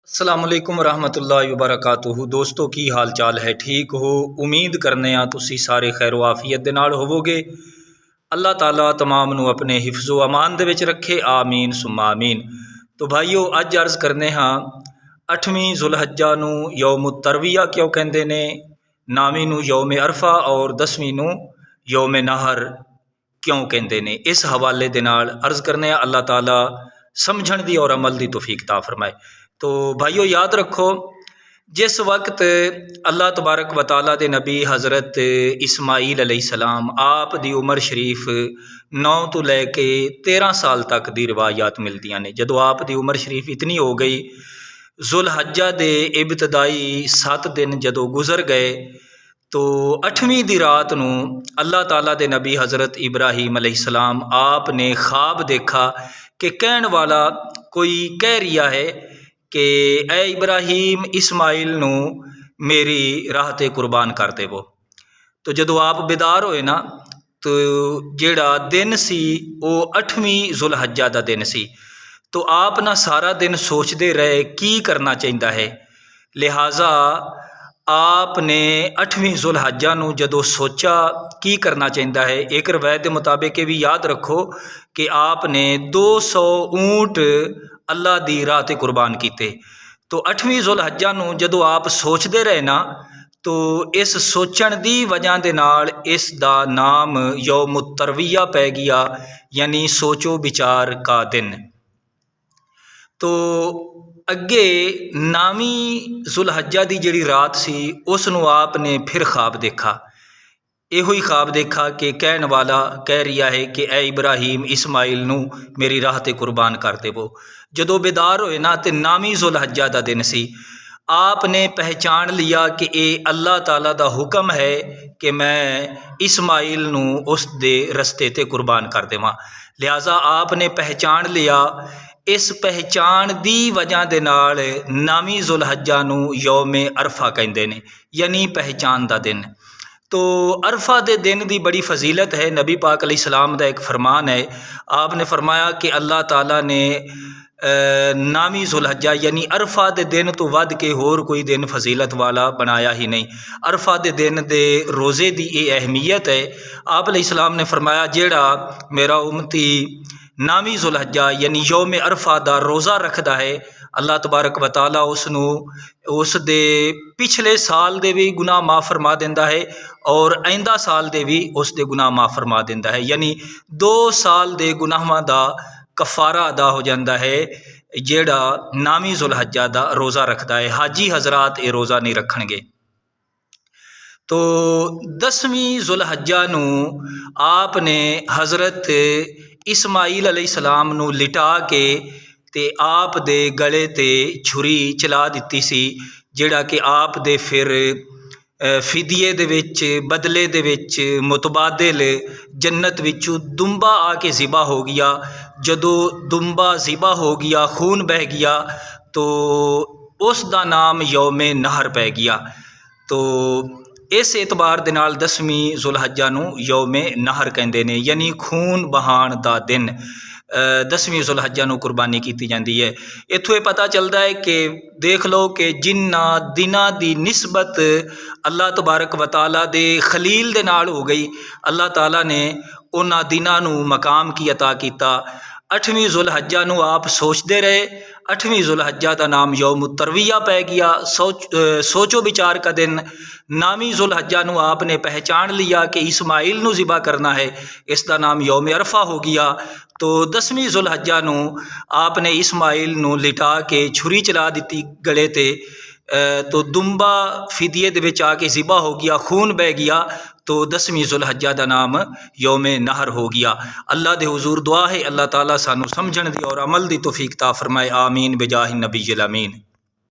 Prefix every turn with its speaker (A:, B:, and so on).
A: अस्सलाम वालेकुम रहमतुल्लाहि व बरकातुहू। दोस्तों की हाल चाल है? ठीक हो? उम्मीद करने तुसी सारे खैर आफियत दे नाल होवोगे। अल्लाह ताला तमाम नू अपने हिफ्ज़ो अमान दे विच रखे, आमीन सुम्मा आमीन। तो भाईओ अज अर्ज़ करने हाँ 8वीं जुलहज्जा नू यौम तरविया क्यों कहते ने, 9वीं नू यौम अरफा और 10वीं नू यौम नहर क्यों कहते ने, इस हवाले दे नाल अर्ज़ करने। अल्लाह ताला समझण दी और अमल दी तौफीक ता फरमाए। तो भाईओ याद रखो, जिस वक्त अल्लाह तबारक व तआला दे नबी हज़रत इस्माईल अलैहिस्सलाम आप दी उम्र शरीफ 9 तो लैके 13 साल तक दी रिवायात मिलदियां ने। जदों आप दी उम्र शरीफ इतनी हो गई, जुलहज्जा दे इब्तदाई 7 दिन जदों गुजर गए, तो 8वीं दी रात नू अल्लाह ताला दे नबी हज़रत इब्राहीम अलैहिस्सलाम आप ने ख्वाब देखा कि कहण वाला कोई कह रिया है कि ए इब्राहीम इस्माइल नू मेरी राह ते कुर्बान कर देवो। तो जदों आप बेदार होए ना, तो जेड़ा दिन सी वो 8वीं जुलहज्जा दा दिन सी। तो आप ना सारा दिन सोचते रहे की करना चाहिए है। लिहाजा आपने 8वीं जुलहज्जा नू जदों सोचा की करना चाहिए है, एक रवायत के मुताबिक भी याद रखो कि आपने 200 ऊँट अल्लाह दी राह ते कुर्बान किते। तो 8वीं जुलहज्जा नू जदों आप सोचते रहे ना, तो इस सोचण दी वजह दे नाल इस दा नाम यौम तरविया पै गया, यानी सोचो विचार का दिन। तो अगे 9वीं जुलहज्जा दी जिहड़ी रात सी उस नू आपने फिर ख्वाब देखा। इहो ही ख्वाब देखा कि कहण वाला कह रिया है कि ए इब्राहीम इस्माइल नू मेरी राह ते कुर्बान कर देवो। जदों बेदार होए ना, तो 9वीं जुलहज्जा दा दिन सी। आपने पहचान लिया कि ये अल्लाह ताला दा हुक्म है कि मैं इस्माइल नू उस दे रस्ते ते कुर्बान कर देवां। लिहाजा आपने पहचान लिया। इस पहचान दी वजह दे नाल 9वीं जुलहज्जा नू यौम अरफा कहंदे ने, यानी पहचान दा दिन। तो अरफा दे दिन की बड़ी फजीलत है। नबी पाक अलैहिस्सलाम दा एक फरमान है, आपने फरमाया कि अल्लाह ताला ने 9वीं जुलहज्जा यानी अरफा दे दिन तो वध के होर कोई दिन फजीलत वाला बनाया ही नहीं। अरफा दे दिन दे रोज़े की ये अहमियत है। आप अलैहिस्सलाम ने फरमाया जेड़ा मेरा उम्मती 9वीं जुलहज्जा यानी यौम अरफा दा रोज़ा रखदा है, अल्लाह तबारक व तआला उसनू उस दे पिछले साल दे भी गुनाह माफ़ फरमा देंदा है और आइंदा साल दे भी उस दे गुनाह माफ़ फरमा देंदा है। यानी 2 साल दे गुनाहां दा कफ़ारा अदा हो जाता है जेड़ा 9वीं जुलहज्जा दा रोज़ा रखदा है। हाजी हजरात ये रोज़ा नहीं रखणगे। तो 10वीं जुलहज्जा नू आपने हज़रत इस्माईल अलैहिस्सलाम नू लिटा के ते आप दे गले ते छुरी चला दिती सी, जेड़ा कि आप दे फिर फिदिये दे विच बदले दे विच मुतबादिल जन्नत विचों दुंबा आके ज़िबा हो गया। जदों दुंबा ज़िबा हो गया, खून बह गया, तो उस दा नाम यौम नहर पै गया। तो इस एतबार दे नाल 10वीं जुलहज्जा नू यौम नहर कहंदे ने, यानी खून बहाण दा दिन। 10वीं जुलहज्जा नू कुर्बानी की जाती है। इत्थों ये पता चलता है कि देख लो कि जिन्ना दिना दी निस्बत अल्लाह तबारक व तआला दे खलील दे नाल हो गई, अल्लाह ताला ने उन्हां दिनां नू मकाम की अता किया। 8वीं जुलहज्जा नू आप सोचते रहे, 8वीं जुलहज्जा का नाम यौम तरविया पै गया, सोचो विचार का दिन। 9वीं जुलहज्जा नू आपने पहचान लिया कि इस्माइल नू ज़िबा करना है, इसका नाम यौम अरफा हो गया। तो 10वीं जुलहज्जा नू आपने इस्माइल नू लिटा के छुरी चला दी गले ते, तो दुंबा फिदिये दे विच आके ज़िबा हो गया, खून बह गया। तो 10वीं जुलहज्जा का नाम यौम नहर हो गया। अल्लाह दे हुजूर दुआ है अल्लाह ताला सानू समझण दी और अमल दी तौफीक ता फरमाए, आमीन बिजाहि नबी अमीन।